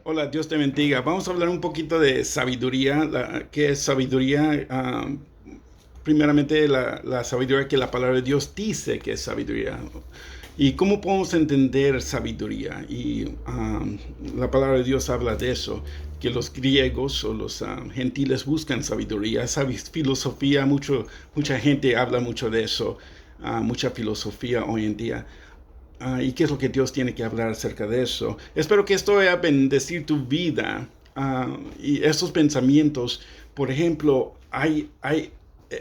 Hola, Dios te bendiga. Vamos a hablar un poquito de sabiduría. ¿Qué es sabiduría? Primeramente, la sabiduría que la palabra de Dios dice que es sabiduría. ¿Y cómo podemos entender sabiduría? La palabra de Dios habla de eso, que los griegos o los gentiles buscan sabiduría. Esa filosofía, mucha gente habla mucho de eso, mucha filosofía hoy en día. ¿Y qué es lo que Dios tiene que hablar acerca de eso? Espero que esto vaya a bendecir tu vida. Y estos pensamientos, por ejemplo, hay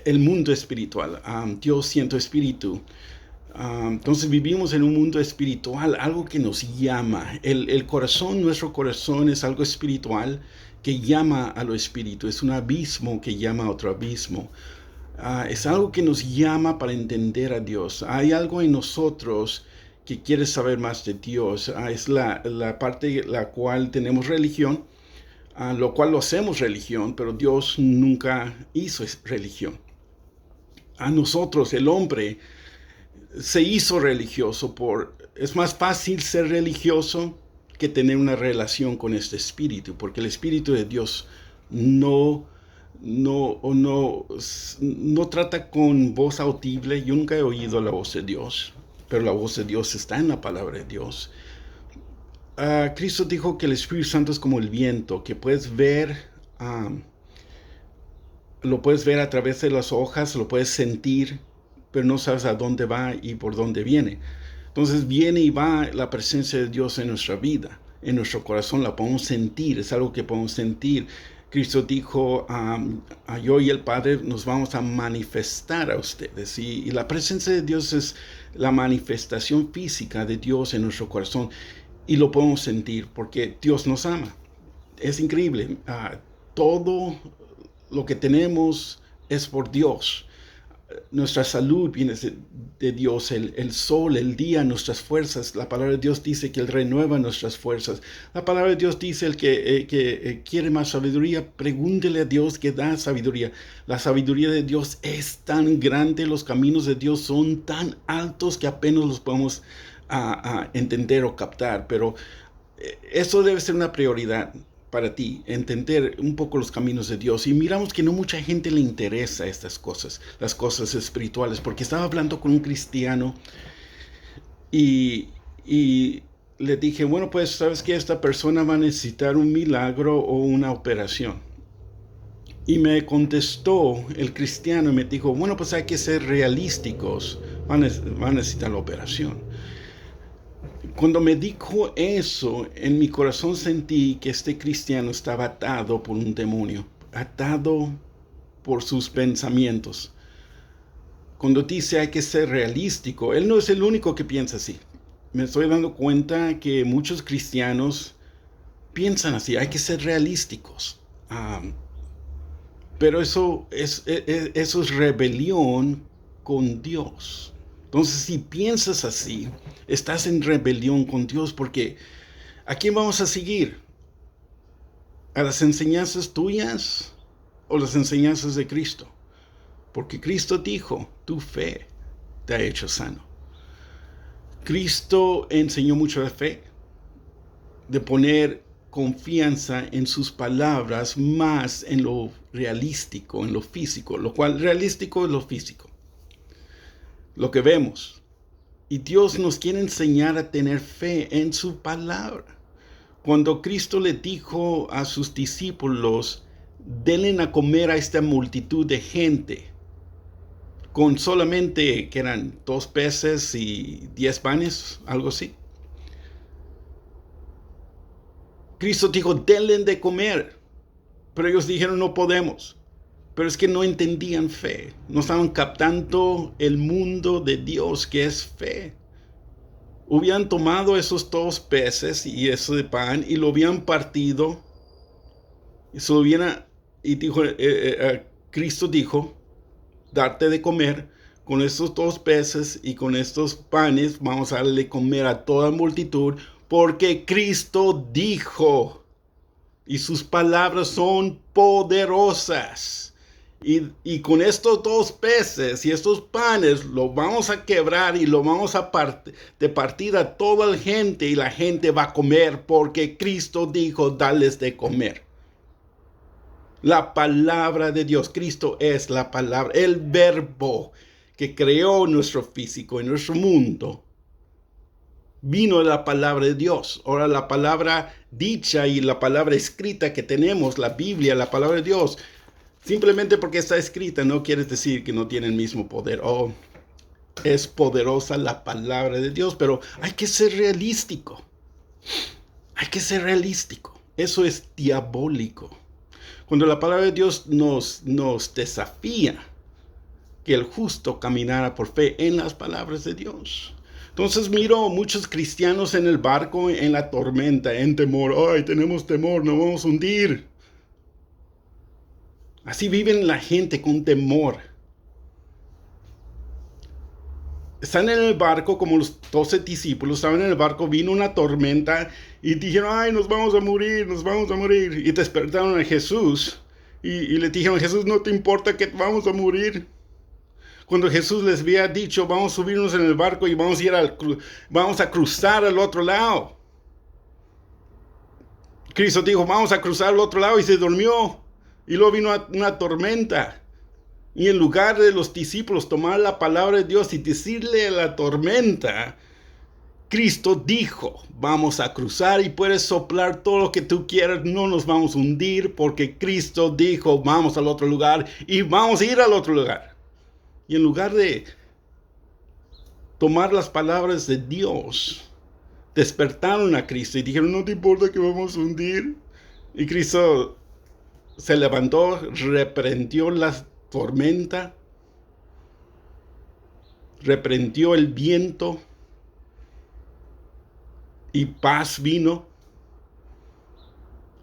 el mundo espiritual. Dios siendo espíritu. Entonces vivimos en un mundo espiritual, algo que nos llama. El corazón, nuestro corazón es algo espiritual que llama a lo espíritu. Es un abismo que llama a otro abismo. Es algo que nos llama para entender a Dios. Hay algo en nosotros que quiere saber más de Dios. Es la parte la cual tenemos religión, lo cual lo hacemos religión, pero Dios nunca hizo religión. A nosotros, el hombre, se hizo religioso es más fácil ser religioso que tener una relación con este espíritu, porque el espíritu de Dios no trata con voz audible. Yo nunca he oído la voz de Dios, pero la voz de Dios está en la palabra de Dios. Cristo dijo que el Espíritu Santo es como el viento, que lo puedes ver a través de las hojas, lo puedes sentir, pero no sabes a dónde va y por dónde viene. Entonces viene y va la presencia de Dios en nuestra vida, en nuestro corazón, la podemos sentir, es algo que podemos sentir. Cristo dijo, yo y el Padre nos vamos a manifestar a ustedes. Y la presencia de Dios es la manifestación física de Dios en nuestro corazón. Y lo podemos sentir porque Dios nos ama. Es increíble. Todo lo que tenemos es por Dios. Nuestra salud viene de Dios, el sol, el día, nuestras fuerzas. La palabra de Dios dice que Él renueva nuestras fuerzas. La palabra de Dios dice el que quiere más sabiduría, pregúntele a Dios que da sabiduría. La sabiduría de Dios es tan grande, los caminos de Dios son tan altos que apenas los podemos entender o captar, pero eso debe ser una prioridad para ti, entender un poco los caminos de Dios. Y miramos que no mucha gente le interesa estas cosas, las cosas espirituales, porque estaba hablando con un cristiano y, y le dije, bueno, pues sabes que esta persona va a necesitar un milagro o una operación. Y me contestó el cristiano y me dijo, bueno, pues hay que ser realísticos, van a necesitar la operación. Cuando me dijo eso, en mi corazón sentí que este cristiano estaba atado por un demonio, atado por sus pensamientos. Cuando dice hay que ser realístico, él no es el único que piensa así. Me estoy dando cuenta que muchos cristianos piensan así, hay que ser realísticos. Pero eso es rebelión con Dios. Entonces, si piensas así, estás en rebelión con Dios, porque ¿a quién vamos a seguir? ¿A las enseñanzas tuyas o las enseñanzas de Cristo? Porque Cristo dijo, tu fe te ha hecho sano. Cristo enseñó mucho de fe, de poner confianza en sus palabras más en lo realístico, en lo físico, lo cual realístico es lo físico, lo que vemos. Y Dios nos quiere enseñar a tener fe en su palabra. Cuando Cristo le dijo a sus discípulos, denle a comer a esta multitud de gente, con solamente, que eran 2 peces y 10 panes, algo así. Cristo dijo, denle de comer. Pero ellos dijeron, no podemos. Pero es que no entendían fe. No estaban captando el mundo de Dios, que es fe. Hubieran tomado esos 2 peces y eso de pan y lo habían partido. Y dijo, Cristo dijo, darte de comer con estos 2 peces y con estos panes. Vamos a darle de comer a toda multitud, porque Cristo dijo, y sus palabras son poderosas. Y con estos 2 peces y estos panes lo vamos a quebrar y lo vamos a partir a toda la gente y la gente va a comer porque Cristo dijo, dales de comer. La palabra de Dios, Cristo es la palabra, el verbo que creó nuestro físico y nuestro mundo. Vino la palabra de Dios. Ahora la palabra dicha y la palabra escrita que tenemos, la Biblia, la palabra de Dios, simplemente porque está escrita no quiere decir que no tiene el mismo poder. Oh, es poderosa la palabra de Dios, pero hay que ser realístico. Hay que ser realístico. Eso es diabólico. Cuando la palabra de Dios nos desafía que el justo caminara por fe en las palabras de Dios. Entonces miro muchos cristianos en el barco, en la tormenta, en temor. ¡Ay, tenemos temor! ¡Nos vamos a hundir! Así viven la gente con temor. Están en el barco como los 12 discípulos, estaban en el barco, vino una tormenta y dijeron, ¡ay, nos vamos a morir, nos vamos a morir! Y despertaron a Jesús y le dijeron, Jesús, ¿no te importa que vamos a morir? Cuando Jesús les había dicho, vamos a subirnos en el barco y vamos a cruzar al otro lado. Cristo dijo, vamos a cruzar al otro lado y se durmió. Y luego vino una tormenta. Y en lugar de los discípulos tomar la palabra de Dios y decirle a la tormenta, Cristo dijo, vamos a cruzar y puedes soplar todo lo que tú quieras, no nos vamos a hundir porque Cristo dijo, vamos al otro lugar y vamos a ir al otro lugar. Y en lugar de tomar las palabras de Dios, despertaron a Cristo y dijeron, ¿no te importa que vamos a hundir? Y Cristo se levantó, reprendió la tormenta, reprendió el viento y paz vino.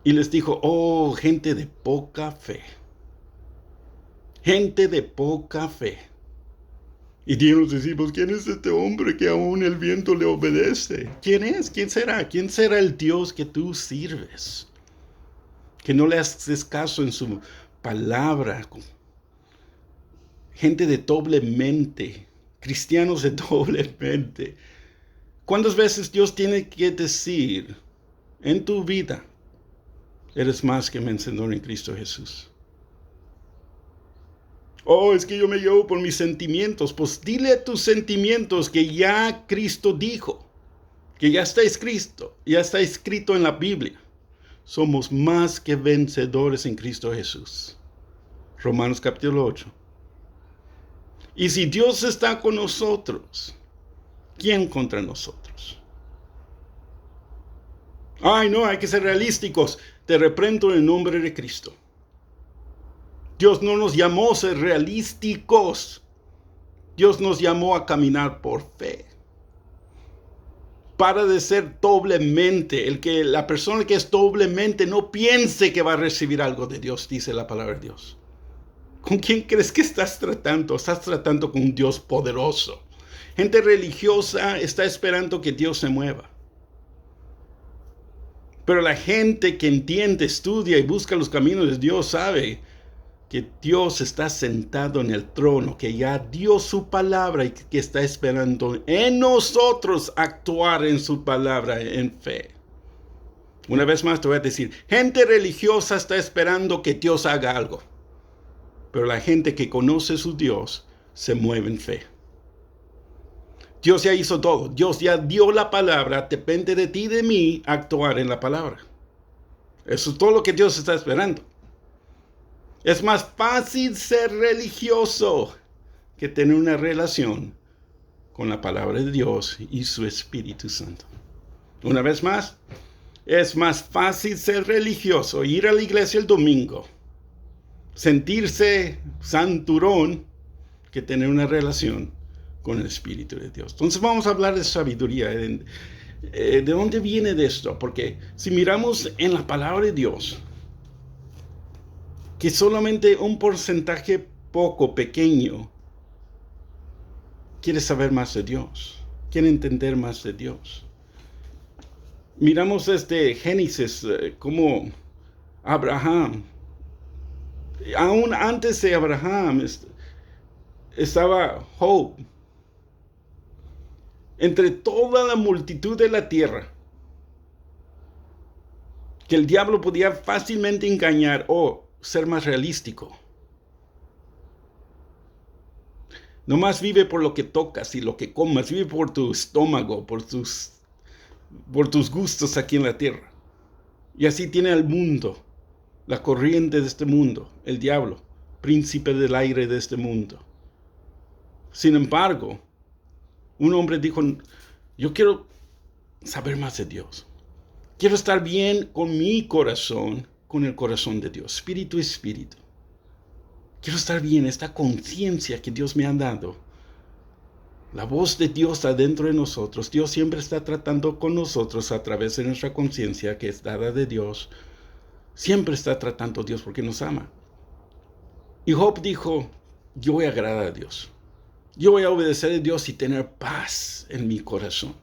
Y les dijo, oh, gente de poca fe. Gente de poca fe. Y dijeron los discípulos, ¿quién es este hombre que aún el viento le obedece? ¿Quién es? ¿Quién será? ¿Quién será el Dios que tú sirves? Que no le haces caso en su palabra. Gente de doble mente, cristianos de doble mente. ¿Cuántas veces Dios tiene que decir en tu vida, eres más que vencedor en Cristo Jesús? Oh, es que yo me llevo por mis sentimientos. Pues dile a tus sentimientos que ya Cristo dijo, que ya está escrito en la Biblia. Somos más que vencedores en Cristo Jesús. Romanos capítulo 8. Y si Dios está con nosotros, ¿quién contra nosotros? Ay, no, hay que ser realísticos. Te reprendo en el nombre de Cristo. Dios no nos llamó a ser realísticos. Dios nos llamó a caminar por fe. Para de ser doblemente. La persona que es doblemente no piense que va a recibir algo de Dios, dice la palabra de Dios. ¿Con quién crees que estás tratando? Estás tratando con un Dios poderoso. Gente religiosa está esperando que Dios se mueva. Pero la gente que entiende, estudia y busca los caminos de Dios sabe que Dios está sentado en el trono, que ya dio su palabra y que está esperando en nosotros actuar en su palabra en fe. Una vez más te voy a decir, gente religiosa está esperando que Dios haga algo. Pero la gente que conoce a su Dios se mueve en fe. Dios ya hizo todo. Dios ya dio la palabra. Depende de ti y de mí actuar en la palabra. Eso es todo lo que Dios está esperando. Es más fácil ser religioso que tener una relación con la palabra de Dios y su Espíritu Santo. Una vez más, es más fácil ser religioso, ir a la iglesia el domingo, sentirse santurón, que tener una relación con el Espíritu de Dios. Entonces vamos a hablar de sabiduría. ¿De dónde viene de esto? Porque si miramos en la palabra de Dios, que solamente un porcentaje pequeño quiere saber más de Dios, quiere entender más de Dios. Miramos desde Génesis, como Abraham Aún antes de Abraham estaba Job. Entre toda la multitud de la tierra, que el diablo podía fácilmente engañar o ser más realístico. Nomás vive por lo que tocas y lo que comas. Vive por tu estómago, por tus gustos aquí en la tierra. Y así tiene al mundo, la corriente de este mundo, el diablo, príncipe del aire de este mundo. Sin embargo, un hombre dijo, yo quiero saber más de Dios. Quiero estar bien con mi corazón, con el corazón de Dios, espíritu y espíritu. Quiero estar bien, esta conciencia que Dios me ha dado. La voz de Dios está dentro de nosotros. Dios siempre está tratando con nosotros a través de nuestra conciencia que es dada de Dios. Siempre está tratando Dios porque nos ama. Y Job dijo, yo voy a agradar a Dios. Yo voy a obedecer a Dios y tener paz en mi corazón.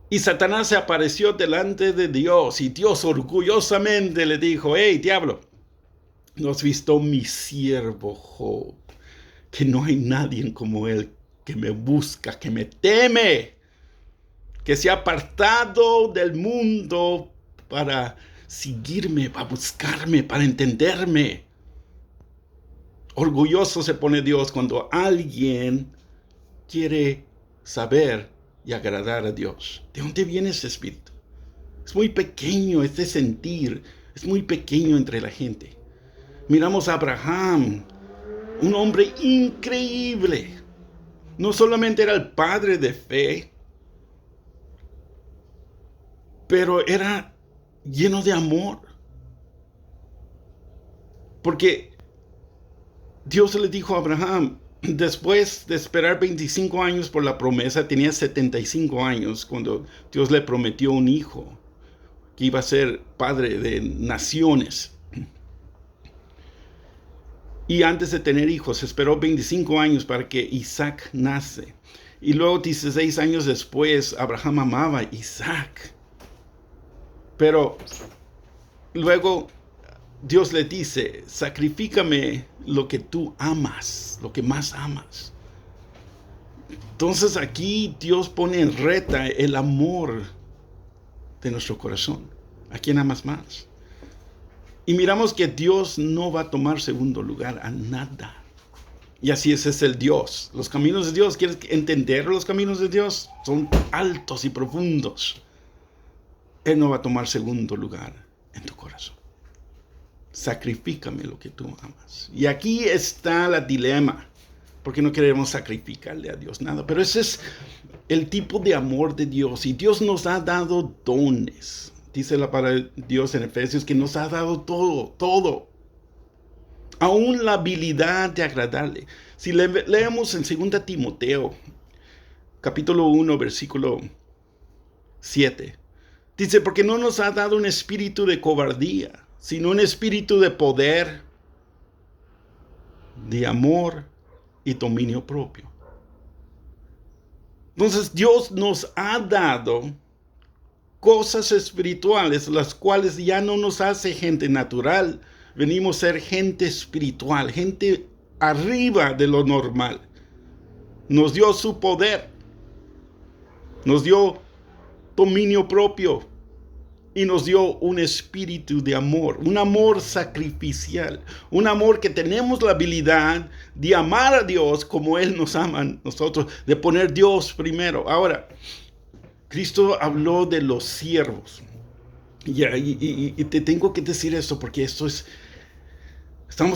Y Satanás se apareció delante de Dios y Dios orgullosamente le dijo, hey, diablo, ¿no has visto mi siervo Job? Que no hay nadie como él que me busca, que me teme, que se ha apartado del mundo para seguirme, para buscarme, para entenderme. Orgulloso se pone Dios cuando alguien quiere saber y agradar a Dios. ¿De dónde viene ese espíritu? Es muy pequeño este sentir, es muy pequeño entre la gente. Miramos a Abraham, un hombre increíble. No solamente era el padre de fe, pero era lleno de amor. Porque Dios le dijo a Abraham, después de esperar 25 años por la promesa, tenía 75 años cuando Dios le prometió un hijo que iba a ser padre de naciones. Y antes de tener hijos, esperó 25 años para que Isaac nace. Y luego 16 años después, Abraham amaba a Isaac. Pero luego Dios le dice, sacrifícame lo que tú amas, lo que más amas. Entonces aquí Dios pone en reta el amor de nuestro corazón. ¿A quién amas más? Y miramos que Dios no va a tomar segundo lugar a nada. Y así es el Dios. Los caminos de Dios, ¿quieres entender los caminos de Dios? Son altos y profundos. Él no va a tomar segundo lugar en tu corazón. Sacrifícame lo que tú amas. Y aquí está el dilema, porque no queremos sacrificarle a Dios nada. Pero ese es el tipo de amor de Dios. Y Dios nos ha dado dones. Dice la palabra de Dios en Efesios que nos ha dado todo. Aún la habilidad de agradarle. Si leemos en 2 Timoteo, capítulo 1, versículo 7. Dice, porque no nos ha dado un espíritu de cobardía, sino un espíritu de poder, de amor y dominio propio. Entonces Dios nos ha dado cosas espirituales, las cuales ya no nos hace gente natural. Venimos a ser gente espiritual, gente arriba de lo normal. Nos dio su poder, nos dio dominio propio y nos dio un espíritu de amor, un amor sacrificial, un amor que tenemos la habilidad de amar a Dios como Él nos ama a nosotros, de poner Dios primero. Ahora, Cristo habló de los siervos. Y te tengo que decir esto porque estamos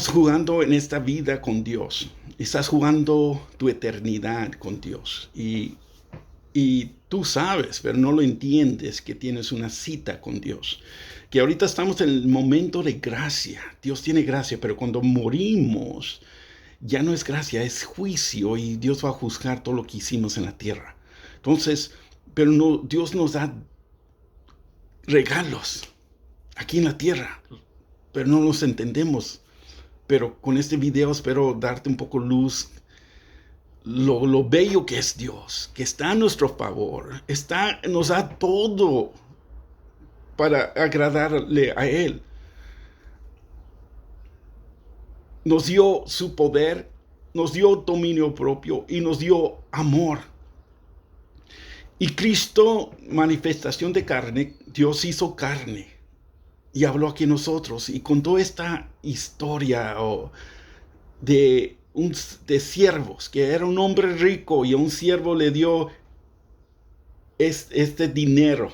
jugando en esta vida con Dios. Estás jugando tu eternidad con Dios. Y tú sabes, pero no lo entiendes, que tienes una cita con Dios. Que ahorita estamos en el momento de gracia. Dios tiene gracia, pero cuando morimos, ya no es gracia, es juicio. Y Dios va a juzgar todo lo que hicimos en la tierra. Entonces, pero no, Dios nos da regalos aquí en la tierra, pero no los entendemos. Pero con este video espero darte un poco luz, lo bello que es Dios, que está a nuestro favor, nos da todo para agradarle a Él. nos dio su poder, nos dio dominio propio y nos dio amor. Y Cristo, manifestación de carne, Dios hizo carne y habló aquí a nosotros y contó esta historia de siervos, que era un hombre rico y a un siervo le dio este dinero.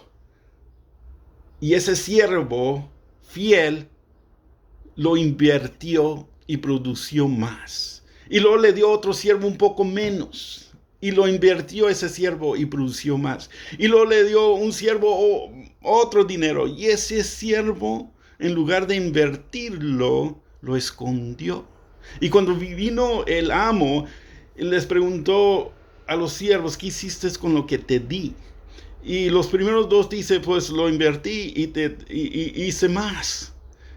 Y ese siervo fiel lo invirtió y produció más. Y luego le dio otro siervo un poco menos. Y lo invirtió ese siervo y produció más. Y luego le dio un siervo otro dinero. Y ese siervo, en lugar de invertirlo, lo escondió. Y cuando vino el amo, les preguntó a los siervos, ¿qué hiciste con lo que te di? Y los primeros dos dice, pues lo invertí y hice más.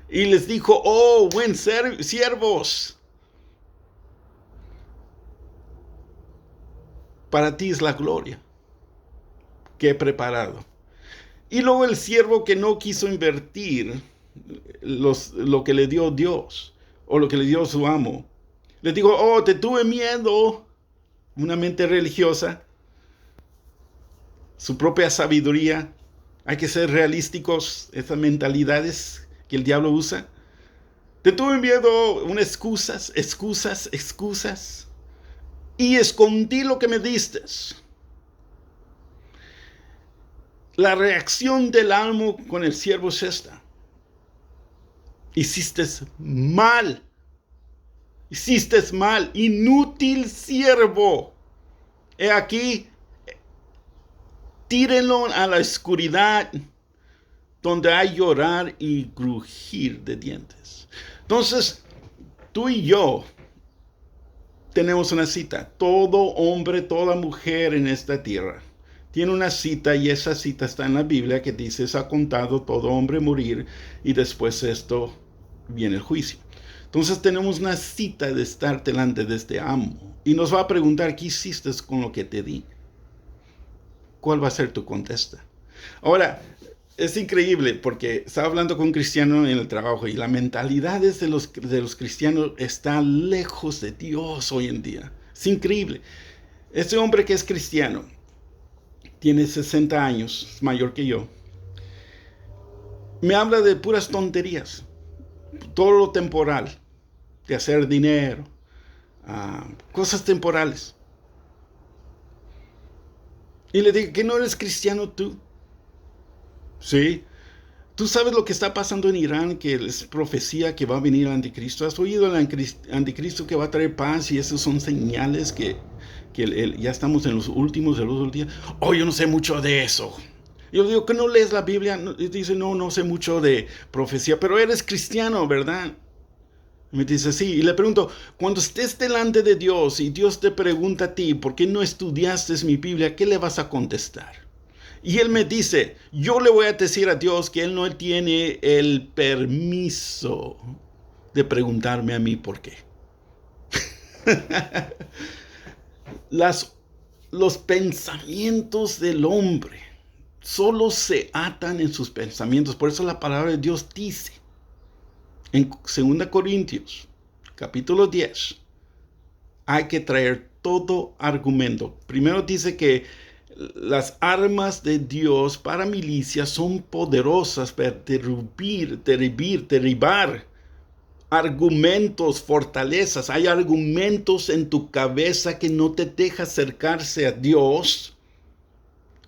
Y les dijo, oh, buen siervos, para ti es la gloria que he preparado. Y luego el siervo que no quiso invertir lo que le dio Dios, o lo que le dio su amo, le dijo, oh, te tuve miedo, una mente religiosa, su propia sabiduría. Hay que ser realísticos, esas mentalidades que el diablo usa. Te tuve miedo, unas excusas, y escondí lo que me diste. La reacción del amo con el siervo es esta: hiciste mal, inútil siervo. He aquí, tírenlo a la oscuridad, donde hay llorar y crujir de dientes. Entonces, tú y yo tenemos una cita. Todo hombre, toda mujer en esta tierra tiene una cita, y esa cita está en la Biblia, que dice, es contado todo hombre morir, y después esto viene el juicio. Entonces tenemos una cita de estar delante de este amo, y nos va a preguntar, ¿qué hiciste con lo que te di? ¿Cuál va a ser tu contesta? Ahora, es increíble porque estaba hablando con un cristiano en el trabajo, y la mentalidad de los cristianos está lejos de Dios hoy en día. Es increíble. Este hombre que es cristiano tiene 60 años, es mayor que yo. Me habla de puras tonterías, todo lo temporal, de hacer dinero, cosas temporales. Y le digo, ¿que no eres cristiano tú? Sí. ¿Tú sabes lo que está pasando en Irán, que es profecía que va a venir el anticristo? ¿Has oído el anticristo que va a traer paz, y esos son señales que ya estamos en los últimos de los días? Oh, yo no sé mucho de eso. Yo digo, ¿que no lees la Biblia? Y dice, no sé mucho de profecía, pero eres cristiano, ¿verdad? Y me dice, sí. Y le pregunto, cuando estés delante de Dios y Dios te pregunta a ti, ¿por qué no estudiaste mi Biblia? ¿Qué le vas a contestar? Y él me dice, yo le voy a decir a Dios que él no tiene el permiso de preguntarme a mí por qué. Los pensamientos del hombre solo se atan en sus pensamientos. Por eso la palabra de Dios dice en 2 Corintios, capítulo 10, hay que traer todo argumento. Primero dice que las armas de Dios para milicias son poderosas para derribar argumentos, fortalezas. Hay argumentos en tu cabeza que no te dejan acercarse a Dios,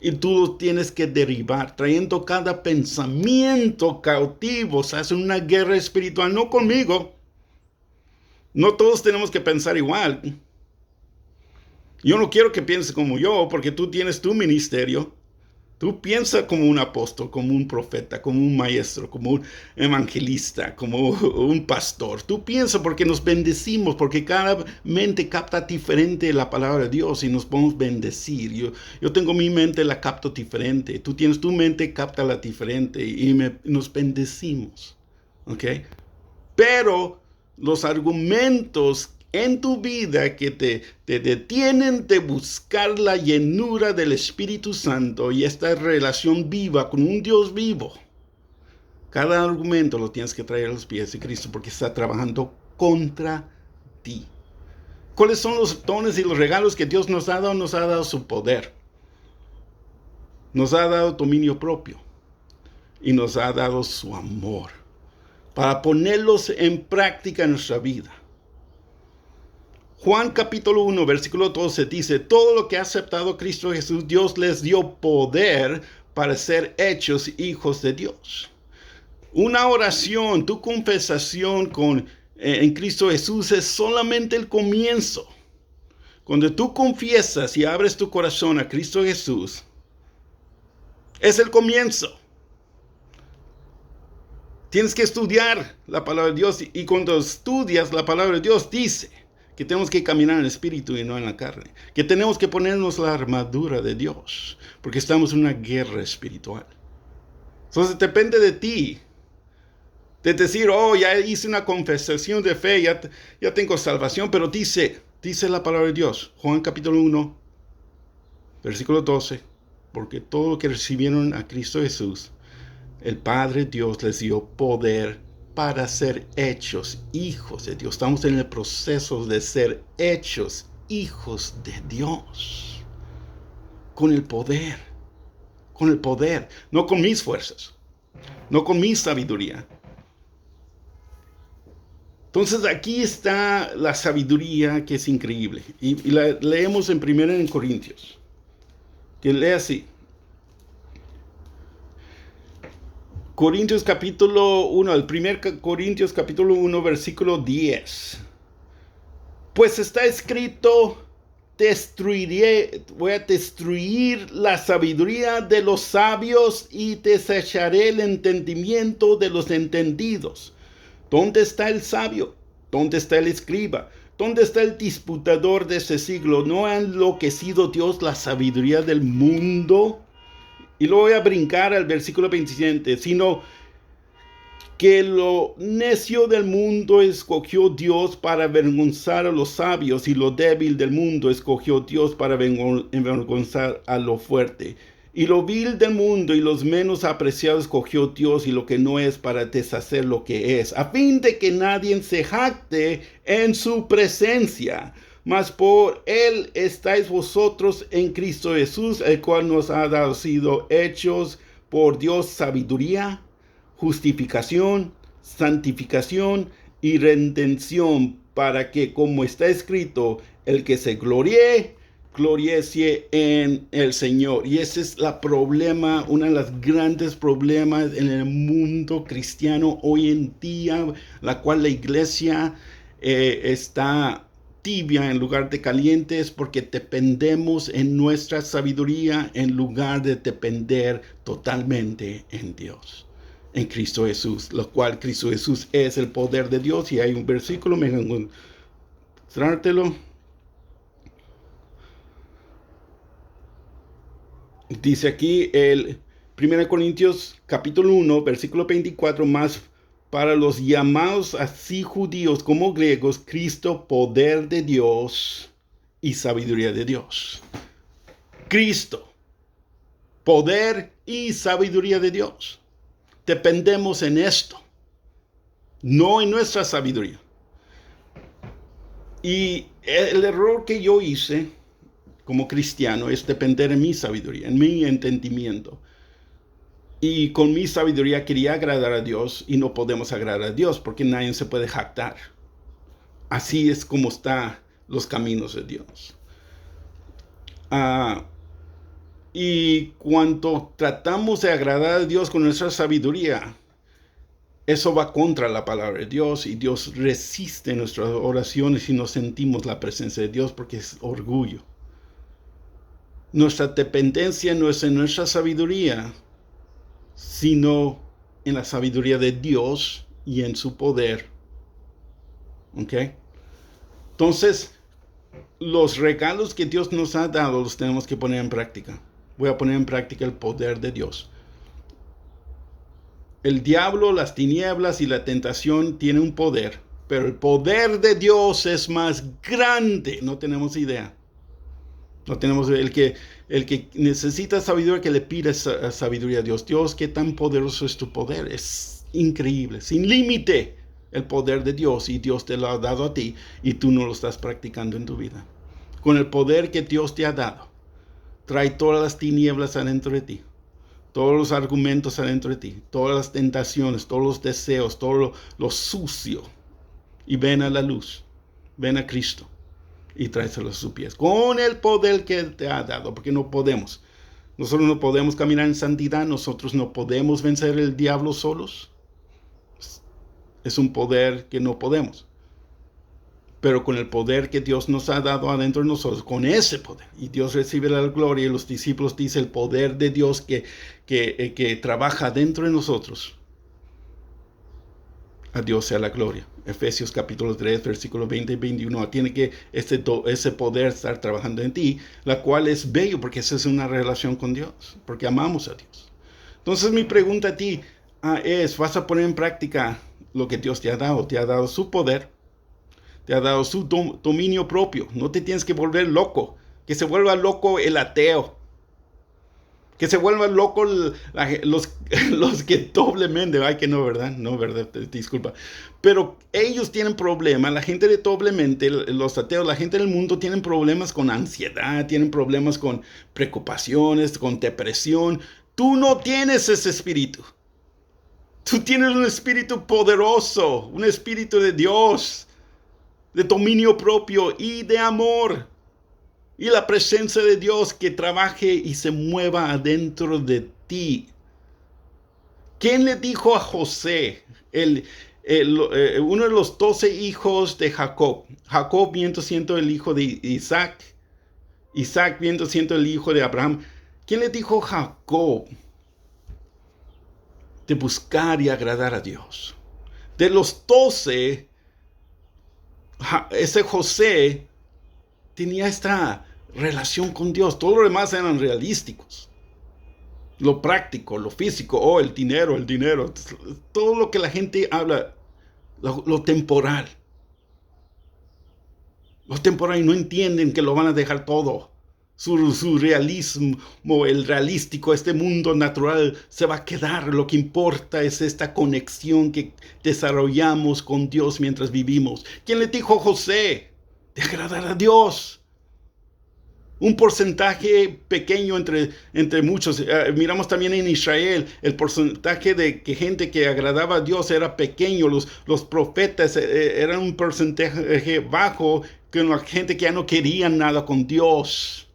y tú los tienes que derribar, trayendo cada pensamiento cautivo. Se hace una guerra espiritual, no conmigo. No todos tenemos que pensar igual. Yo no quiero que pienses como yo, porque tú tienes tu ministerio. Tú piensas como un apóstol, como un profeta, como un maestro, como un evangelista, como un pastor. Tú piensas, porque nos bendecimos, porque cada mente capta diferente la palabra de Dios y nos podemos bendecir. Yo tengo mi mente, la capto diferente. Tú tienes tu mente, capta la diferente, y nos bendecimos. ¿Ok? Pero los argumentos en tu vida que te detienen de buscar la llenura del Espíritu Santo y esta relación viva con un Dios vivo, cada argumento lo tienes que traer a los pies de Cristo, porque está trabajando contra ti. ¿Cuáles son los dones y los regalos que Dios nos ha dado? Nos ha dado su poder. Nos ha dado dominio propio. Y nos ha dado su amor. Para ponerlos en práctica en nuestra vida. Juan capítulo 1, versículo 12 dice, todo lo que ha aceptado Cristo Jesús, Dios les dio poder para ser hechos hijos de Dios. Una oración, tu confesación en Cristo Jesús es solamente el comienzo. Cuando tú confiesas y abres tu corazón a Cristo Jesús, es el comienzo. Tienes que estudiar la palabra de Dios y cuando estudias la palabra de Dios dice que tenemos que caminar en el espíritu y no en la carne. Que tenemos que ponernos la armadura de Dios porque estamos en una guerra espiritual. Entonces depende de ti. De decir, ya hice una confesión de fe, ya tengo salvación, pero dice la palabra de Dios, Juan capítulo 1, versículo 12, porque todo lo que recibieron a Cristo Jesús, el Padre Dios les dio poder para ser hechos hijos de Dios. Estamos en el proceso de ser hechos hijos de Dios. Con el poder, no con mis fuerzas, no con mi sabiduría. Entonces aquí está la sabiduría que es increíble. Y la leemos en 1 Corintios. Que lee así. Corintios capítulo 1, el 1 Corintios capítulo 1, versículo 10. Pues está escrito, voy a destruir la sabiduría de los sabios y desecharé el entendimiento de los entendidos. ¿Dónde está el sabio? ¿Dónde está el escriba? ¿Dónde está el disputador de ese siglo? ¿No ha enloquecido Dios la sabiduría del mundo? Y luego voy a brincar al versículo 27. Sino que lo necio del mundo escogió Dios para avergonzar a los sabios, y lo débil del mundo escogió Dios para avergonzar a lo fuerte. Y lo vil del mundo y los menos apreciados escogió Dios y lo que no es para deshacer lo que es, a fin de que nadie se jacte en su presencia. Mas por él estáis vosotros en Cristo Jesús, el cual nos ha dado sido hechos por Dios sabiduría, justificación, santificación y redención, para que, como está escrito, el que se gloríe en el Señor. Y ese es uno de los grandes problemas en el mundo cristiano hoy en día, la cual la iglesia está tibia en lugar de caliente, es porque dependemos en nuestra sabiduría en lugar de depender totalmente en Dios, en Cristo Jesús, lo cual Cristo Jesús es el poder de Dios. Y hay un versículo, me voy a mostrártelo. Dice aquí el 1 Corintios capítulo 1, versículo 24, más para los llamados así judíos como griegos, Cristo, poder de Dios y sabiduría de Dios. Cristo, poder y sabiduría de Dios. Dependemos en esto, no en nuestra sabiduría. Y el error que yo hice como cristiano es depender en mi sabiduría, en mi entendimiento. Y con mi sabiduría quería agradar a Dios y no podemos agradar a Dios porque nadie se puede jactar. Así es como están los caminos de Dios. Y cuando tratamos de agradar a Dios con nuestra sabiduría, eso va contra la palabra de Dios y Dios resiste nuestras oraciones y no sentimos la presencia de Dios porque es orgullo. Nuestra dependencia no es en nuestra sabiduría, sino en la sabiduría de Dios y en su poder. ¿Ok? Entonces, los regalos que Dios nos ha dado los tenemos que poner en práctica. Voy a poner en práctica el poder de Dios. El diablo, las tinieblas y la tentación tienen un poder, pero el poder de Dios es más grande. No tenemos idea. No tenemos el que necesita sabiduría, que le pide sabiduría a Dios. Dios, qué tan poderoso es tu poder. Es increíble, sin límite. el poder de Dios y Dios te lo ha dado a ti y tú no lo estás practicando en tu vida. Con el poder que Dios te ha dado, trae todas las tinieblas adentro de ti, todos los argumentos adentro de ti, todas las tentaciones, todos los deseos, todo lo sucio, y ven a la luz, ven a Cristo y tráeselo a sus pies, con el poder que Él te ha dado, porque no podemos. Nosotros no podemos caminar en santidad, nosotros no podemos vencer el diablo solos. Es un poder que no podemos. Pero con el poder que Dios nos ha dado adentro de nosotros, con ese poder, y Dios recibe la gloria, y los discípulos dicen el poder de Dios que trabaja dentro de nosotros. A Dios sea la gloria. Efesios capítulo 3, versículos 20 y 21. Tiene que ese poder estar trabajando en ti, la cual es bello, porque esa es una relación con Dios, porque amamos a Dios. Entonces mi pregunta a ti es, ¿vas a poner en práctica lo que Dios te ha dado? Te ha dado su poder, te ha dado su dominio propio. No te tienes que volver loco. Que se vuelva loco el ateo. Que se vuelvan locos los que doblemente, ay que no, ¿verdad? No, ¿verdad? Disculpa. Pero ellos tienen problemas, la gente de doblemente, los ateos, la gente del mundo tienen problemas con ansiedad, tienen problemas con preocupaciones, con depresión. Tú no tienes ese espíritu. Tú tienes un espíritu poderoso, un espíritu de Dios, de dominio propio y de amor. Y la presencia de Dios que trabaje y se mueva adentro de ti. ¿Quién le dijo a José, uno de los 12 hijos de Jacob? Jacob viendo siendo el hijo de Isaac. Isaac viendo siendo el hijo de Abraham. ¿Quién le dijo a Jacob de buscar y agradar a Dios? De los 12, ese José tenía esta relación con Dios. Todos los demás eran realísticos. Lo práctico, lo físico, el dinero. Todo lo que la gente habla, lo temporal. Lo temporal, y no entienden que lo van a dejar todo. Su realismo, el realístico, este mundo natural se va a quedar. Lo que importa es esta conexión que desarrollamos con Dios mientras vivimos. ¿Quién le dijo a José de agradar a Dios? Un porcentaje pequeño entre muchos. Miramos también en Israel, el porcentaje de gente que agradaba a Dios era pequeño. Los profetas eran un porcentaje bajo, con la gente que ya no quería nada con Dios.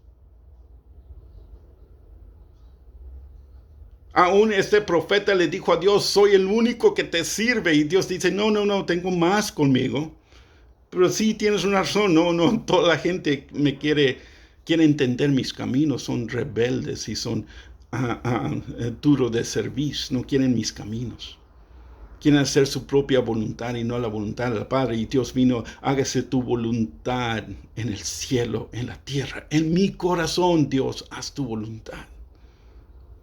Aún este profeta le dijo a Dios, soy el único que te sirve. Y Dios dice, no, tengo más conmigo. Pero sí, tienes una razón, no, toda la gente quiere entender mis caminos, son rebeldes y son duros de servicio, no quieren mis caminos. Quieren hacer su propia voluntad y no la voluntad del Padre. Y Dios vino, hágase tu voluntad en el cielo, en la tierra. En mi corazón, Dios, haz tu voluntad.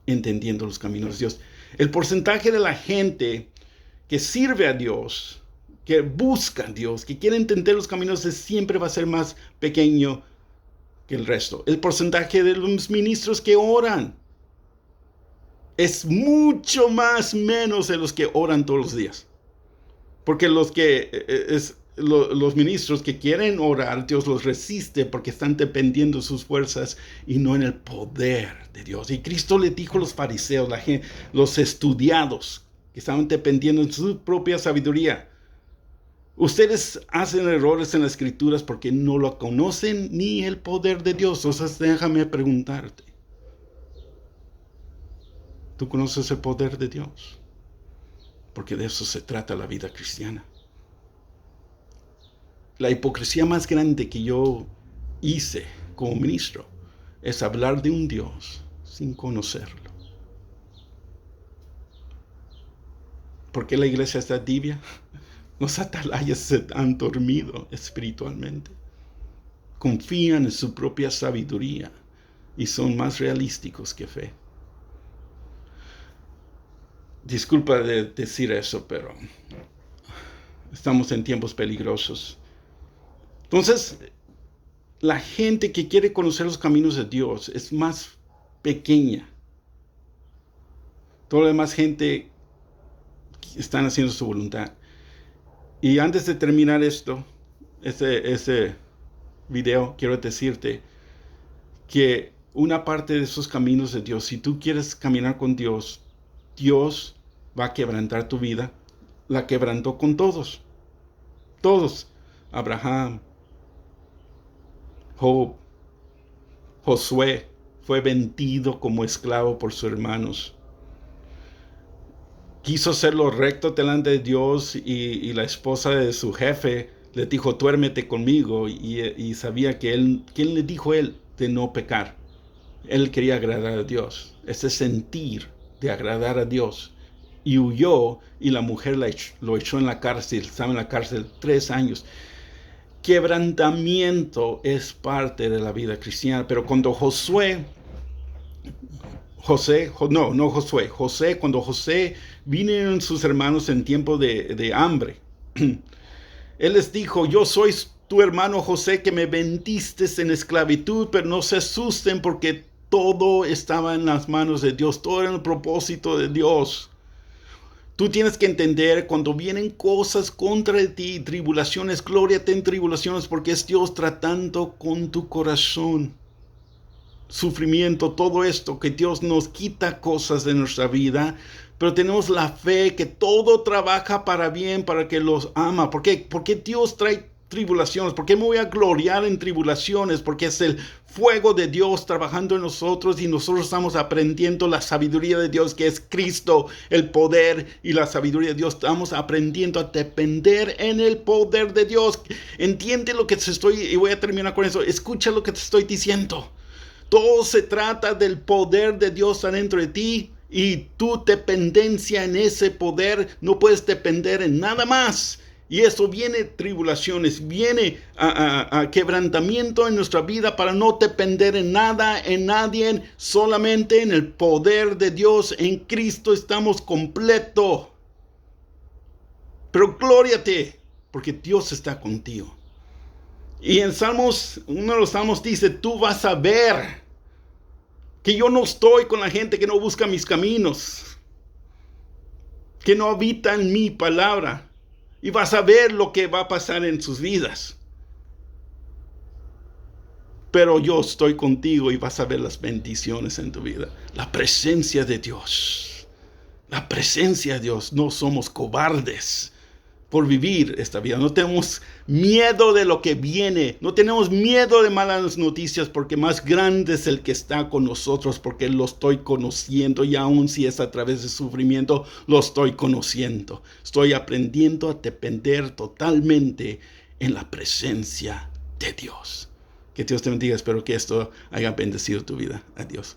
Entendiendo los caminos de Dios. El porcentaje de la gente que sirve a Dios, que busca a Dios, que quiere entender los caminos, siempre va a ser más pequeño que el resto. El porcentaje de los ministros que oran es mucho más menos de los que oran todos los días. Porque los ministros que quieren orar, Dios los resiste porque están dependiendo de sus fuerzas y no en el poder de Dios. Y Cristo le dijo a los fariseos, los estudiados, que estaban dependiendo de su propia sabiduría: ustedes hacen errores en las escrituras porque no lo conocen ni el poder de Dios. Entonces déjame preguntarte, ¿tú conoces el poder de Dios? Porque de eso se trata la vida cristiana. La hipocresía más grande que yo hice como ministro es hablar de un Dios sin conocerlo. ¿Por qué la iglesia está tibia? Los atalayas se han dormido espiritualmente. Confían en su propia sabiduría y son más realísticos que fe. Disculpa de decir eso, pero estamos en tiempos peligrosos. Entonces, la gente que quiere conocer los caminos de Dios es más pequeña. Toda la demás gente están haciendo su voluntad. Y antes de terminar este video, quiero decirte que una parte de esos caminos de Dios, si tú quieres caminar con Dios, Dios va a quebrantar tu vida. La quebrantó con todos. Todos. Abraham, Job, Josué fue vendido como esclavo por sus hermanos. Quiso hacer lo recto delante de Dios y la esposa de su jefe le dijo, duérmete conmigo. Y sabía que él, ¿quién le dijo a él de no pecar? Él quería agradar a Dios. Ese sentir de agradar a Dios. Y huyó y la mujer lo echó en la cárcel. Estaba en la cárcel 3 años. Quebrantamiento es parte de la vida cristiana. Pero cuando José, cuando José vinieron sus hermanos en tiempo de hambre, él les dijo, yo soy tu hermano José que me vendiste en esclavitud, pero no se asusten porque todo estaba en las manos de Dios, todo era el propósito de Dios. Tú tienes que entender cuando vienen cosas contra ti, tribulaciones, glóriate en tribulaciones porque es Dios tratando con tu corazón. Sufrimiento, todo esto, que Dios nos quita cosas de nuestra vida, pero tenemos la fe que todo trabaja para bien, para que los ama. ¿Por qué? Porque Dios trae tribulaciones. ¿Por qué me voy a gloriar en tribulaciones? Porque es el fuego de Dios trabajando en nosotros y nosotros estamos aprendiendo la sabiduría de Dios, que es Cristo, el poder y la sabiduría de Dios. Estamos aprendiendo a depender en el poder de Dios. Entiende lo que te estoy, y voy a terminar con eso. Escucha lo que te estoy diciendo. Todo se trata del poder de Dios adentro de ti y tu dependencia en ese poder. No puedes depender en nada más. Y eso viene tribulaciones, viene a quebrantamiento en nuestra vida para no depender en nada, en nadie, solamente en el poder de Dios. En Cristo estamos completos. Pero glóriate, porque Dios está contigo. Y en Salmos, uno de los Salmos dice, tú vas a ver que yo no estoy con la gente que no busca mis caminos, que no habita en mi palabra. Y vas a ver lo que va a pasar en sus vidas. Pero yo estoy contigo y vas a ver las bendiciones en tu vida. La presencia de Dios. La presencia de Dios. No somos cobardes por vivir esta vida. No tenemos miedo de lo que viene. No tenemos miedo de malas noticias porque más grande es el que está con nosotros, porque lo estoy conociendo y aun si es a través de sufrimiento, lo estoy conociendo. Estoy aprendiendo a depender totalmente en la presencia de Dios. Que Dios te bendiga. Espero que esto haya bendecido tu vida. Adiós.